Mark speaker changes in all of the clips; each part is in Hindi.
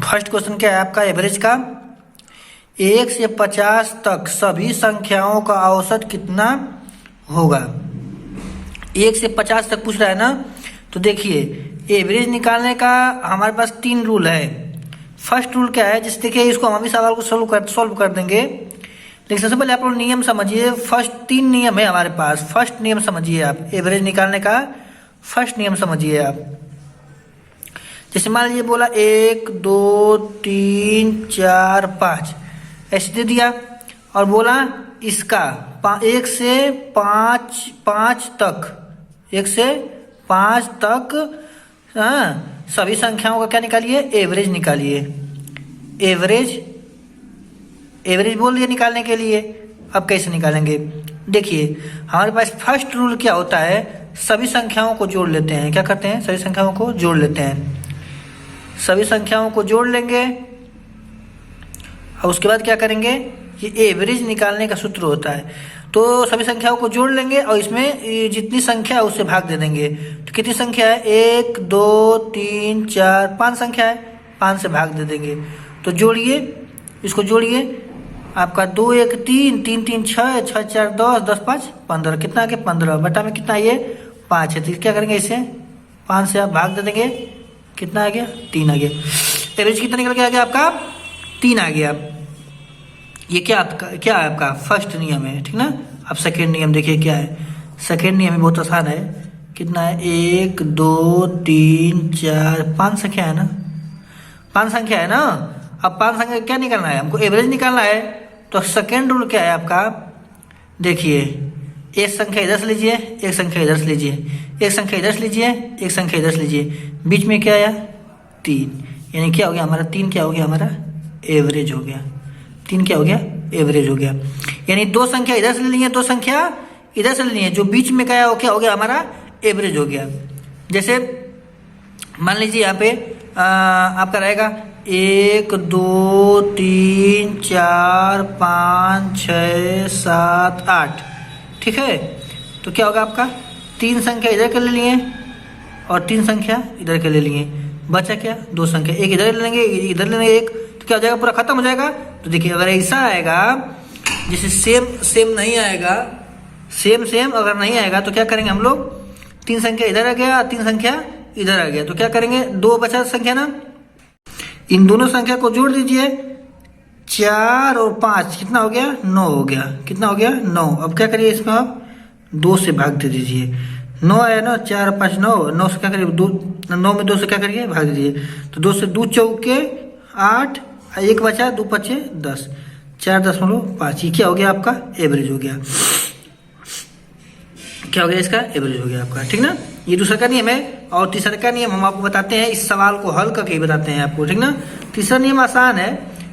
Speaker 1: फर्स्ट क्वेश्चन क्या है आपका एवरेज का, 1 से 50 तक सभी संख्याओं का औसत कितना होगा। 1 से 50 तक पूछ रहा है ना, तो देखिए एवरेज निकालने का हमारे पास 3 रूल है। फर्स्ट रूल क्या है, जैसे देखिए इसको हम अभी सवाल को सॉल्व कर देंगे, लेकिन सबसे पहले आप लोग नियम समझिए। फर्स्ट 3 नियम है हमारे पास। फर्स्ट नियम समझिए आप, एवरेज निकालने का फर्स्ट नियम समझिए आप। जैसे मान लीजिए बोला 1 2 3 4 5 ऐसे दे दिया, और बोला इसका 1 से 5 तक, 1 से 5 तक सभी संख्याओं का क्या निकालिए, एवरेज निकालिए। एवरेज बोल दिया निकालने के लिए। अब कैसे निकालेंगे, देखिए हमारे पास फर्स्ट रूल क्या होता है, सभी संख्याओं को जोड़ लेते हैं। क्या करते हैं, सभी संख्याओं को जोड़ लेते हैं। सभी संख्याओं को जोड़ लेंगे और उसके बाद क्या करेंगे, ये एवरेज निकालने का सूत्र होता है। तो सभी संख्याओं को जोड़ लेंगे और इसमें जितनी संख्या है उससे भाग दे देंगे। तो कितनी संख्या है, 1 2 3 4 5 संख्या है, 5 से भाग दे देंगे। तो जोड़िए, इसको जोड़िए, आपका 2 1 3 3 3 6 6 4 10 10 5 15, कितना आ गया 15, बटा में कितना ये 5 है। तो क्या करेंगे, इसे 5 से आप भाग दे देंगे, कितना आ गया 3 आ गया। एवरेज कितना निकल के आ गया आपका, 3 आ गया। ये क्या है आपका फर्स्ट नियम है, ठीक ना। अब सेकेंड नियम देखिए क्या है। सेकेंड नियम बहुत आसान है, कितना है 1 2 3 4 5 संख्या है ना, 5 संख्या है ना। अब 5 संख्या क्या निकालना है, हमको एवरेज निकालना है। तो सेकेंड रूल क्या है आपका, देखिए एक संख्या इधर से लीजिए, एक संख्या इधर से लीजिए, एक संख्या इधर से लीजिए, एक संख्या इधर से लीजिए, बीच में क्या आया 3, यानी क्या हो गया हमारा 3, क्या हो गया हमारा एवरेज हो गया। 3 क्या हो गया, एवरेज हो गया। यानी 2 संख्या इधर से लेनी है, 2 संख्या इधर से लेनी है, जो बीच में क्या हो गया हमारा एवरेज हो गया। जैसे मान लीजिए यहाँ पे आपका रहेगा 1 2 3 4 5 6 7 8, ठीक है। तो क्या होगा आपका 3 संख्या इधर के ले लिए और 3 संख्या इधर के ले लिए, बचा क्या 2 संख्या, एक इधर ले लेंगे, इधर ले लेंगे एक, तो क्या हो जाएगा पूरा खत्म हो जाएगा। तो देखिए अगर ऐसा आएगा, जैसे सेम नहीं आएगा, सेम अगर नहीं आएगा तो क्या करेंगे हम लोग, 3 संख्या इधर आ गया, 3 संख्या इधर आ गया, तो क्या करेंगे 2 बचा संख्या ना, इन दोनों संख्या को जोड़ दीजिए, 4 और 5 कितना हो गया 9 हो गया, कितना हो गया 9। अब क्या करिए इसमें आप 2 से भाग दे दीजिए, 9 आया ना, 4 5 9 से क्या करिए 9 में 2 से क्या करिए भाग दीजिए। तो 2 से 2 चौके 8, 1 बचा, 2 बचे 10, 4.5, ये क्या हो गया आपका एवरेज हो गया। क्या हो गया, इसका एवरेज हो गया आपका, ठीक ना। ये दूसरा का नियम है। और तीसरा का नियम हम आपको बताते हैं, इस सवाल को हल करके ही बताते हैं आपको, ठीक ना। तीसरा नियम आसान है,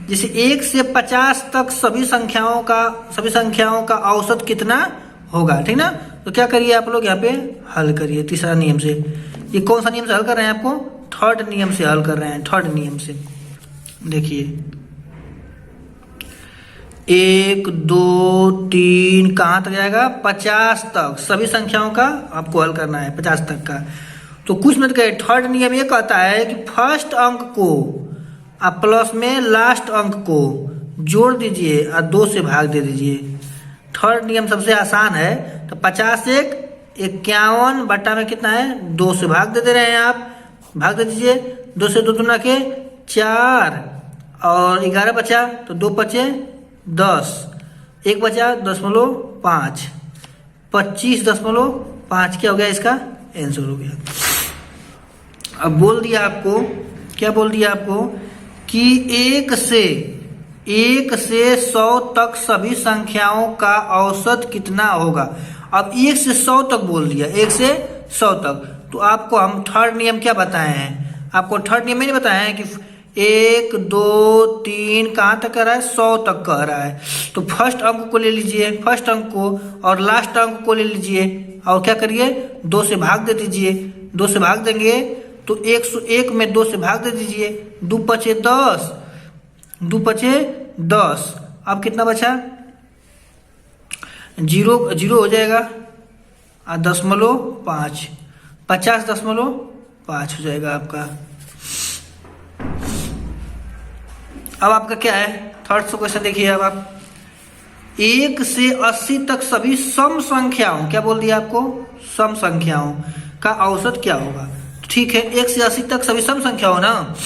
Speaker 1: जैसे 1 से 50 तक सभी संख्याओं का औसत कितना होगा, ठीक ना। तो क्या करिए आप लोग यहाँ पे हल करिए तीसरा नियम से। ये कौन सा नियम से हल कर रहे हैं, आपको थर्ड नियम से हल कर रहे हैं, थर्ड नियम से। देखिए 1 2 3 कहाँ तक जाएगा, 50 तक सभी संख्याओं का आपको हल करना है, 50 तक का। तो कुछ मत कहे, थर्ड नियम ये कहता है कि फर्स्ट अंक को आप प्लस में लास्ट अंक को जोड़ दीजिए और 2 से भाग दे दीजिए। थर्ड नियम सबसे आसान है। तो 50 1 51 बटा में कितना है 2 से भाग दे रहे हैं आप, भाग दे दीजिए, 2 से 2 दूना के 4 और 11 बचा, तो 2 बचे 10, 1 बचा 0.5, 25.5 क्या हो गया, इसका आंसर हो गया। अब बोल दिया आपको, क्या बोल दिया आपको कि 1 से 100 तक सभी संख्याओं का औसत कितना होगा। अब 1 से 100 तक बोल दिया, 1 से 100 तक। तो आपको हम थर्ड नियम क्या बताए हैं, आपको थर्ड नियम नहीं बताया है कि 1 2 3 कहाँ तक कह रहा है, 100 तक कह रहा है। तो फर्स्ट अंक को ले लीजिए, फर्स्ट अंक को, और लास्ट अंक को ले लीजिए और क्या करिए 2 से भाग दे दीजिए। 2 से भाग देंगे तो 101 में 2 से भाग दे दीजिए, 2 बचे 10, 2 बचे 10। अब कितना बचा, 0 हो जाएगा, 0.5, 50.5 हो जाएगा आपका। अब आपका क्या है, थर्ड क्वेश्चन देखिए। अब आप 1 से 80 तक सभी सम संख्याओं, क्या बोल दिया आपको, सम संख्याओं का औसत क्या होगा। ठीक है, 1 से 80 तक सभी सम संख्या हो ना,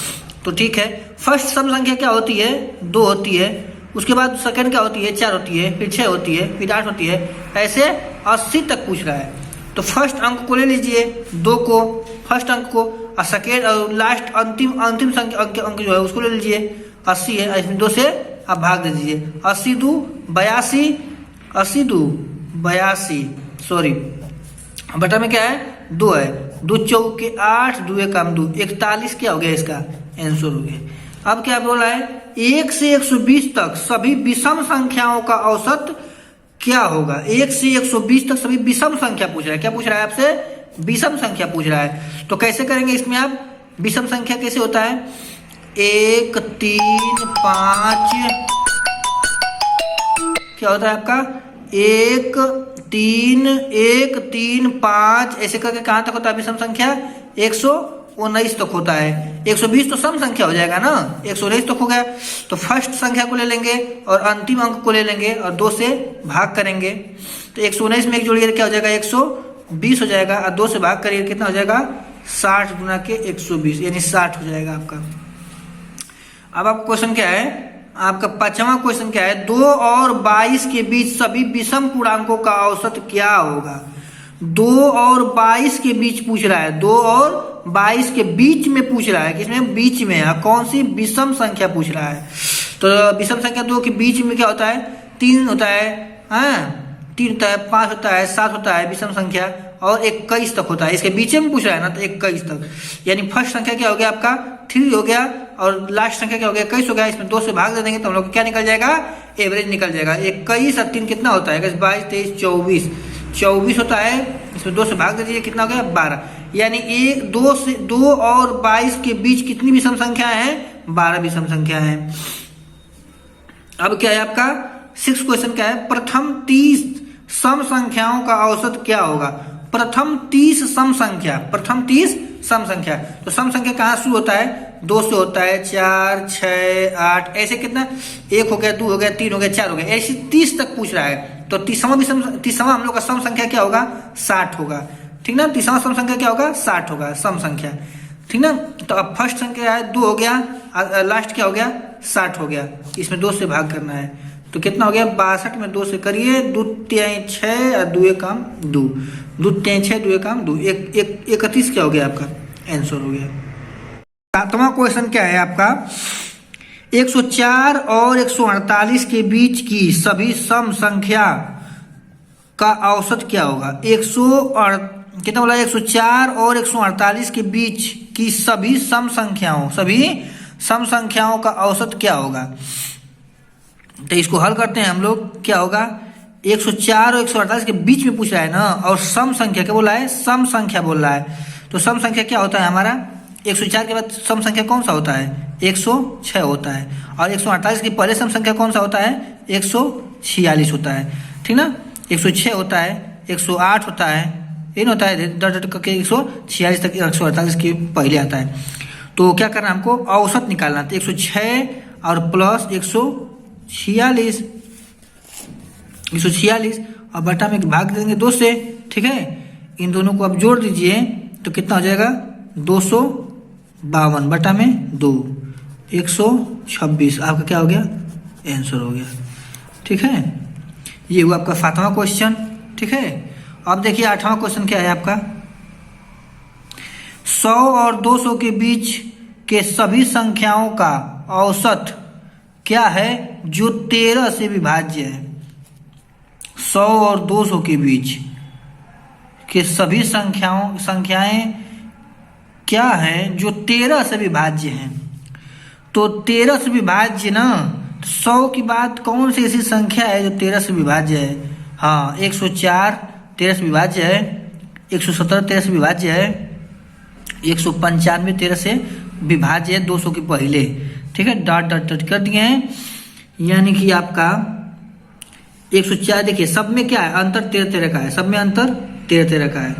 Speaker 1: तो ठीक है। फर्स्ट सम संख्या क्या होती है, 2 होती है। उसके बाद सेकंड क्या होती है, 4 होती है, फिर 6 होती है, फिर 8 होती है, ऐसे 80 तक पूछ रहा है। तो फर्स्ट अंक को ले लीजिए, 2 को, फर्स्ट अंक को, और सेकेंड और लास्ट अंतिम संख्या अंक जो है उसको ले लीजिए, 80 है, इसमें 2 से आप भाग दे दीजिए। 80 2 82, 80 2 82, सॉरी बटा में क्या है, 2 है, 2 चौके 8, 2 एकम 2, 41 क्या हो गया इसका आंसर हो गया। अब क्या बोला है, 1 से 120 तक सभी विषम संख्याओं का औसत क्या होगा। 1 से 120 तक सभी विषम संख्या पूछ रहा है, क्या पूछ रहा है आपसे, विषम संख्या पूछ रहा है। तो कैसे करेंगे इसमें आप, विषम संख्या कैसे होता है, 1 3 5, क्या होता है आपका 1 3 5, ऐसे करके कहां तक होता है विषम संख्या, 119 तक होता है। 120 तो सम संख्या हो जाएगा ना, 119 तक हो गया। तो फर्स्ट संख्या को ले लेंगे और अंतिम अंक को ले लेंगे और 2 से भाग करेंगे। तो 119 में एक जोड़िए क्या हो जाएगा, 120 हो जाएगा, और 2 से भाग करिए कितना हो जाएगा, 60 गुना के 120, यानी 60 हो जाएगा आपका। अब आपका क्वेश्चन क्या है, आपका 5वां क्वेश्चन क्या है, 2 और 22 के बीच सभी विषम पूर्णांकों का औसत क्या होगा। 2 और 22 के बीच पूछ रहा है, 2 और 22 के बीच में पूछ रहा है, किसमें, बीच में है, कौन सी विषम संख्या पूछ रहा है। तो विषम संख्या 2 के बीच में क्या होता है, 3 होता है, हाँ 3 होता है, 5 होता है, 7 होता है विषम संख्या, और 21 तक होता है। इसके बीच में पूछ रहा है ना, तो 21 तक, यानी फर्स्ट संख्या क्या हो गया आपका 3 हो गया, और लास्ट संख्या क्या हो गया 21 हो गया। इसमें 2 से भाग दे देंगे तो हम लोग क्या निकल जाएगा, एवरेज निकल जाएगा। 21 और 3 कितना होता है, 22 23 24 होता है। इसमें 2 से भाग दे दीजिए, कितना हो गया 12, यानी 2 और 22 के बीच कितनी विषम संख्या है, 12 विषम संख्या है। अब क्या है आपका 6 क्वेश्चन क्या है, प्रथम 30 सम संख्याओं का औसत क्या होगा। प्रथम 30 सम संख्या, प्रथम 30 सम संख्या, तो सम संख्या कहाँ शुरू होता है, 2 से होता है, 4 6 8, ऐसे कितना 1 हो गया, 2 हो गया, 3 हो गया, 4 हो गया, ऐसे 30 तक पूछ रहा है। तो 30वां हम लोग का सम संख्या क्या होगा, 60 होगा, ठीक ना। 30वां सम संख्या क्या होगा, 60 होगा सम संख्या, ठीक ना। तो अब फर्स्ट संख्या है 2 हो गया, लास्ट क्या हो गया 60 हो गया। इसमें 2 से भाग करना है, तो कितना हो गया 62 में 2 से करिए, 2 3 6 और 2 एकम 2, 2 3 6 2 एकम 2, 31 क्या हो गया आपका आंसर हो गया। 7वां क्वेश्चन क्या है आपका, 104 और 148 के बीच की सभी सम संख्या का औसत क्या होगा। कितना बोला, 104 और 148 के बीच की सभी सम संख्याओं का औसत क्या होगा। तो इसको हल करते हैं हम लोग, क्या होगा 104 और 148 के बीच में पूछ रहा है ना, और सम संख्या क्या बोला है, सम संख्या बोल रहा है। तो सम संख्या क्या होता है हमारा, 104 के बाद सम संख्या कौन सा होता है, 106 होता है, और 148 के पहले सम संख्या कौन सा होता है, 146 होता है, ठीक ना। 106 होता है, 108 होता है, ये होता है 146 तक 148 के पहले आता है। तो क्या करना हमको, औसत निकालना। तो 106 और प्लस 146 और बटा में भाग देंगे 2 से, ठीक है। इन दोनों को आप जोड़ दीजिए तो कितना हो जाएगा 252 बटा में 2, 126 आपका क्या हो गया आंसर हो गया, ठीक है। ये हुआ आपका 7वां क्वेश्चन, ठीक है। अब देखिए 8वां क्वेश्चन क्या है आपका, 100 और 200 के बीच के सभी संख्याओं का औसत क्या है जो 13 से विभाज्य है। 100 और 200 के बीच के सभी संख्याएं क्या है जो 13 से विभाज्य है। तो 13 से विभाज्य ना, 100 की बात कौन सी ऐसी संख्या है जो 13 से विभाज्य है। हाँ 104 13 से विभाज्य है, 117 13 से विभाज्य है, 195 13 से विभाज्य है 200 के पहले, ठीक है। डॉट डॉट डॉट कर दिए हैं, यानी कि आपका 104 देखिए सब में क्या है अंतर 13 का है, सब में अंतर 13 का है।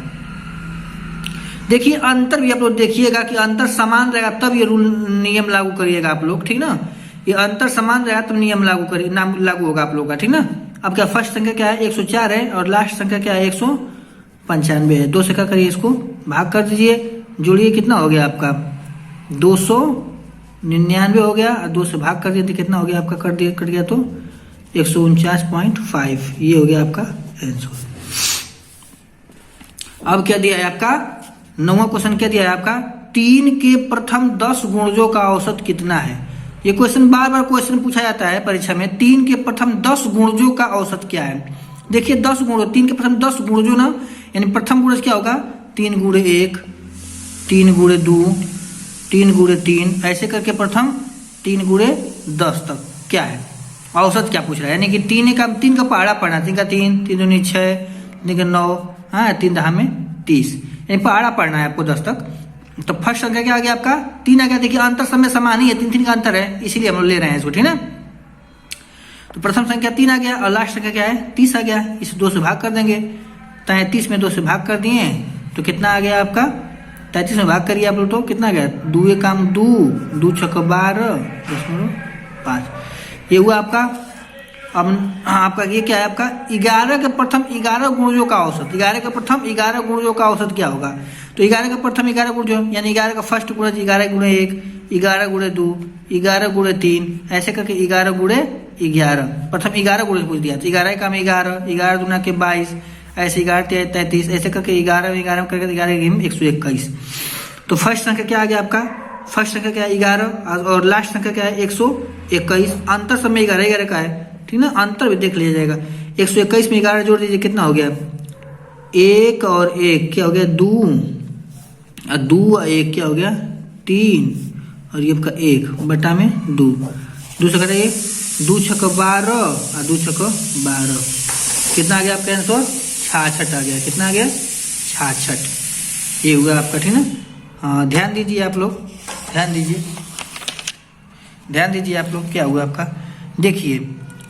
Speaker 1: देखिए अंतर भी आप लोग देखिएगा कि अंतर समान रहेगा तब ये रूल नियम लागू करिएगा आप लोग, ठीक ना। ये अंतर समान रहेगा तो नियम लागू होगा आप लोगों का, ठीक ना। अब क्या फर्स्ट संख्या क्या है 104 है और लास्ट संख्या क्या है 195 है। 2 से क्या करिए, इसको भाग कर दीजिए, जोड़िए, कितना हो गया आपका 299 हो गया, और 2 से भाग कर दिए तो कितना हो गया आपका, कट गया तो 149.5, ये हो गया आपका आंसर। अब क्या दिया है आपका 9वां क्वेश्चन, क्या दिया है आपका 3 के प्रथम 10 गुणजों का औसत कितना है। ये क्वेश्चन बार बार क्वेश्चन पूछा जाता है परीक्षा में, 3 के प्रथम 10 गुणजों का औसत क्या है। देखिए 10 गुणों, 3 के प्रथम 10 गुणजों ना, यानी प्रथम गुणज क्या होगा 3 गुणे 1, 3 गुणे 2, 3 गुणे 3, ऐसे करके प्रथम 3 गुणे 10 तक क्या है औसत, क्या पूछ रहा है। यानी कि 3 का पहाड़ा पढ़ना, 3 का 3, 3 दूनी 6, 3 का 9, हाँ 3 दहा में 30, यानी पहाड़ा पढ़ना है आपको 10 तक। तो फर्स्ट संख्या क्या आ गया आपका 3 आ गया। देखिए अंतर समय समान ही है, 3 का अंतर है, इसीलिए हम लोग ले रहे हैं इसको, ठीक ना। तो प्रथम संख्या 3 आ गया और लास्ट संख्या क्या है 30 आ गया। इसे 2 से भाग कर देंगे, 33 में 2 से भाग कर दिए तो कितना आ गया आपका 33 में भाग करिए आप लोग तो कितना आ गया 2 1 काम 2, 2 6 12, 5, ये हुआ आपका। अब आपका ये क्या है आपका 11 के प्रथम 11 गुणजों का औसत, 11 के प्रथम 11 गुणजों का औसत क्या होगा। तो 11 का प्रथम 11 गुणजों, यानी 11 का फर्स्ट गुणज 11 गुणे 1, 11 गुणे 2, 11 गुणे 3, ऐसे करके 11 गुणे 11, प्रथम 11 गुणज पूछ दिया। तो 11 का 11, 11 दूना के 22, ऐसे 11 33, ऐसे करके 11 करके 11 121। तो फर्स्ट संख्या क्या आ गया आपका, फर्स्ट संख्या क्या है 11 और लास्ट संख्या क्या है 121। अंतर समय 11 का है, ठीक ना, अंतर भी देख लिया जाएगा। 121 में 11 जोड़ दीजिए, कितना हो गया 1 और 1 क्या हो गया 2, और 2 और 1 क्या हो गया 3, और ये आपका 1 बटा में 2, 2 से घटाइए 2 6 12 और 2 6 12, कितना आ गया आपका आंसर 66 आ गया। कितना आ गया 66, ये हुआ आपका, ठीक ना। हाँ ध्यान दीजिए आप लोग, ध्यान दीजिए आप लोग, क्या हुआ आपका। देखिए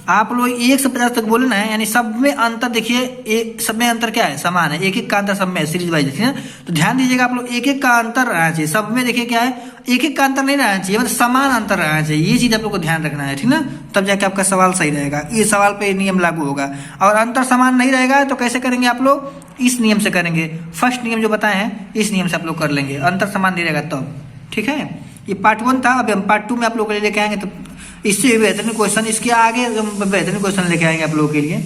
Speaker 1: आप लोग 1 से 50 तक बोले ना है, यानी सब में अंतर देखिए, सब में अंतर क्या है समान है, एक का अंतर सब में सीरीज वाइज, ठीक है। तो ध्यान दीजिएगा आप लोग, एक का अंतर रहना चाहिए सब में। देखिए क्या है एक का अंतर नहीं रहना चाहिए, मतलब समान अंतर रहना चाहिए, ये चीज आप लोग को ध्यान रखना है, ठीक ना। तब जाके आपका सवाल सही रहेगा, ये सवाल पे नियम लागू होगा। और अंतर समान नहीं रहेगा तो कैसे करेंगे आप लोग, इस नियम से करेंगे। फर्स्ट नियम जो बताए हैं इस नियम से आप लोग कर लेंगे, अंतर समान नहीं रहेगा तब, ठीक है। ये पार्ट 1 था, अभी हम पार्ट 2 में आप लोग के लिए लेके आएंगे, तो इससे बेहतरीन क्वेश्चन, इसके आगे बेहतरीन क्वेश्चन लेके आएंगे आप लोगों के लिए।